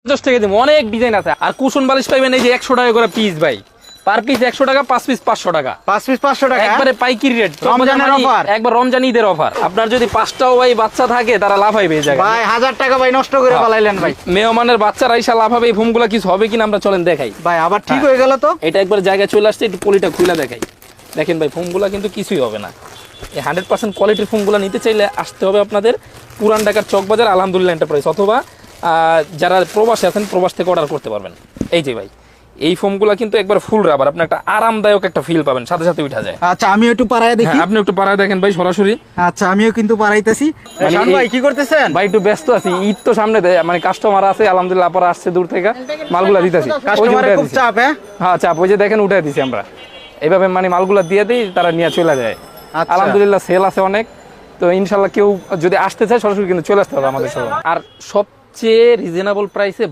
50 টাকা দিবো, অনেক ডিজাইন আছে। আর কুশন বালিশ পাইবেন এই যে 100 টাকা করে পিস ভাই, পার পিস 100 টাকা, 5 পিস 500 টাকা, 5 পিস 500 টাকা একবারে পাইকারি রেট, রমজানের অফার, একবার রমজান ঈদের অফার। আপনার যদি 5টাও ভাই বাচ্চা থাকে তারা লাভ পাইবে এই জায়গায় ভাই 1000 টাকা ভাই নষ্ট করে পালাইলেন ভাই। মেহমানের বাচ্চারা ইনশাআল্লাহ লাভ হবে। এই ফোমগুলো কিছু হবে কিনা আমরা চলেন দেখাই ভাই, আবার ঠিক হয়ে গেল তো। এটা একবার জায়গায় চলে আসছে, একটু পলিটা খুলে দেখাই। দেখেন ভাই ফোমগুলো কিন্তু কিছুই হবে না। এই 100% কোয়ালিটির ফোমগুলো নিতে চাইলে আসতে হবে আপনাদের পুরান ঢাকার চকবাজার আলহামদুলিল্লাহ এন্টারপ্রাইজ, অথবা যারা প্রবাসে আছেন প্রবাস থেকে অর্ডার করতে পারবেন। এই যে ভাই এই ফোমগুলো কিন্তু একবার ফুল রাবার, আপনি একটা আরামদায়ক একটা ফিল পাবেন, সাথে সাথে উঠা যায়। আচ্ছা, আমি একটু পারায় দেখি। আপনি একটু পাড়ায় দেখেন ভাই সরাসরি। আচ্ছা, আমিও কিন্তু পারাইতেছি। শান ভাই কি করতেছেন? ভাই একটু ব্যস্ত আছি, ঈদ তো সামনে, মানে কাস্টমার আছে আলহামদুলিল্লাহ, আপনারা আসছে দূর থেকে, মালগুলা দিতেছি। কাস্টমারের খুব চাপ। হ্যাঁ চাপ, ওই যে দেখেন উঠাই দিছি আমরা, এইভাবে মানে মালগুলা দিয়ে দিই, তারা নিয়ে চলে যায়। আলহামদুলিল্লাহ সেল আছে অনেক, তো ইনশাল্লাহ কেউ যদি আসতে চায় সরাসরি কিন্তু চলে আসতে হবে আমাদের শোরুমে। আর সবচেয়ে রিজনেবল প্রাইসে